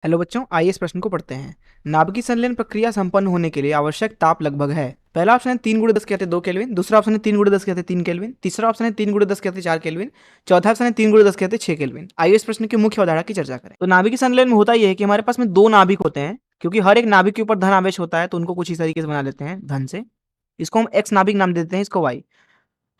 Hello बच्चों, आइए इस प्रश्न को पढ़ते हैं। नाभिकीय संलयन प्रक्रिया संपन्न होने के लिए आवश्यक ताप लगभग है। पहला ऑप्शन है 3 × 10 कहते 2 केल्विन, दूसरा ऑप्शन है 3 × 10 कहते 3 केल्विन, तीसरा ऑप्शन है 3 × 10 कहते 4 केल्विन, चौथा ऑप्शन है 3 × 10 कहते 6 केल्विन। आइए इस प्रश्न की मुख्य अवधारणा की चर्चा करें। तो नाभिकीय संलयन में होता यह है कि हमारे पास में दो नाभिक होते हैं, क्योंकि हर एक नाभिक के ऊपर धन आवेश होता है, तो उनको कुछ इस तरीके से बना लेते हैं धन से। इसको हम एक्स नाभिक नाम देते हैं, इसको वाई।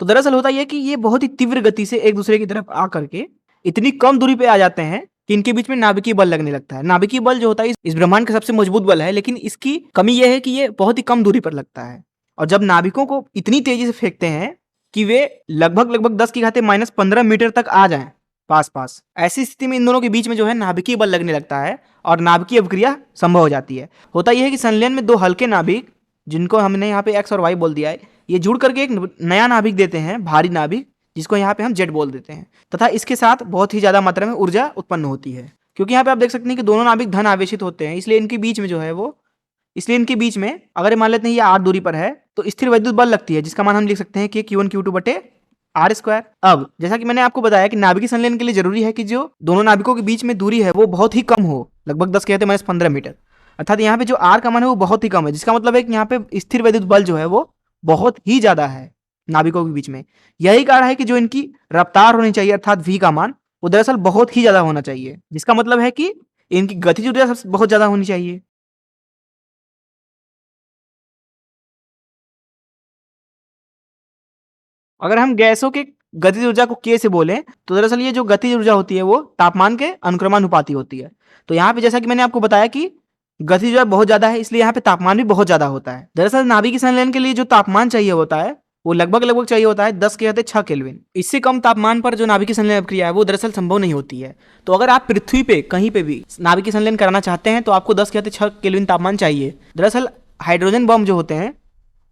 तो दरअसल होता यह कि ये बहुत ही तीव्र गति से एक दूसरे की तरफ आ करके इतनी कम दूरी पे आ जाते हैं कि इनके बीच में नाभिकीय बल लगने लगता है। नाभिकीय बल जो होता है इस ब्रह्मांड का सबसे मजबूत बल है, लेकिन इसकी कमी यह है कि ये बहुत ही कम दूरी पर लगता है। और जब नाभिकों को इतनी तेजी से फेंकते हैं कि वे लगभग लगभग 10⁻⁻15 मीटर तक आ जाएं पास पास, ऐसी स्थिति में इन दोनों के बीच में जो है नाभिकीय बल लगने लगता है और नाभिकीय अभिक्रिया संभव हो जाती है। होता यह है कि संलयन में दो हल्के नाभिक, जिनको हमने यहाँ पे एक्स और वाई बोल दिया है, ये जुड़ करके एक नया नाभिक देते हैं, भारी नाभिक, जिसको यहाँ पे हम जेड बोल देते हैं। तथा इसके साथ बहुत ही ज्यादा मात्रा में ऊर्जा उत्पन्न होती है, क्योंकि यहाँ पे आप देख सकते हैं कि दोनों नाभिक धन आवेशित होते हैं, इसलिए इनके बीच में जो है वो इसलिए इनके बीच में अगर मान लेते हैं ये आर दूरी पर है तो स्थिर वैद्युत बल लगती है, जिसका मान हम लिख सकते हैं कि Q1 Q2 बटे आर स्क्वायर। अब जैसा कि मैंने आपको बताया कि नाभिकीय संलयन के लिए जरूरी है कि जो दोनों नाभिकों के बीच में दूरी है वो बहुत ही कम हो, लगभग 10⁻⁻15 मीटर। अर्थात यहाँ पे जो आर का मान है वो बहुत ही कम है, जिसका मतलब है कि यहाँ पे स्थिर वैद्युत बल जो है वो बहुत ही ज्यादा है नाभिकों के बीच में। यही कारण है कि जो इनकी रफ्तार होनी चाहिए अर्थात v का मान, वो दरअसल बहुत ही ज्यादा होना चाहिए, जिसका मतलब है कि इनकी गतिज ऊर्जा बहुत ज्यादा होनी चाहिए। अगर हम गैसों के गतिज ऊर्जा को k से बोलें तो दरअसल ये जो गतिज ऊर्जा होती है वो तापमान के अनुक्रमानुपाती होती है। तो यहाँ पे जैसा कि मैंने आपको बताया कि गतिज ऊर्जा बहुत ज्यादा है, इसलिए यहाँ पे तापमान भी बहुत ज्यादा होता है। दरअसल नाभिकीय संलयन के लिए जो तापमान चाहिए होता है वो लगभग लगभग चाहिए होता है 10⁻6 केल्विन। इससे कम तापमान पर जो नाभिकीय संलयन प्रक्रिया है वो दरअसल संभव नहीं होती है। तो अगर आप पृथ्वी पे कहीं पे भी नाभिकीय संलयन कराना चाहते हैं तो आपको 10⁻6 केल्विन तापमान चाहिए। दरअसल हाइड्रोजन बम जो होते हैं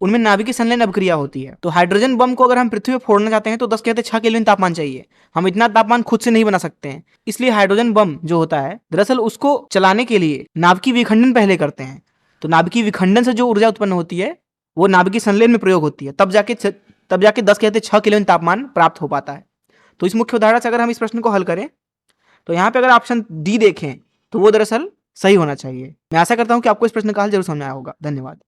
उनमें नाभिकीय संलयन अभिक्रिया होती है, तो हाइड्रोजन बम को अगर हम पृथ्वी पर फोड़ना चाहते हैं तो 10⁻6 केल्विन तापमान चाहिए। हम इतना तापमान खुद से नहीं बना सकते हैं, इसलिए हाइड्रोजन बम जो होता है दरअसल उसको चलाने के लिए नाभिकीय विखंडन पहले करते हैं। तो नाभिकीय विखंडन से जो ऊर्जा उत्पन्न होती है वो नाभिकीय संलयन में प्रयोग होती है, तब जाके 10⁻6 केल्विन तापमान प्राप्त हो पाता है। तो इस मुख्य उदाहरण से अगर हम इस प्रश्न को हल करें तो यहाँ पे अगर ऑप्शन डी देखें तो वो दरअसल सही होना चाहिए। मैं आशा करता हूँ कि आपको इस प्रश्न का हल जरूर समझ आया होगा। धन्यवाद।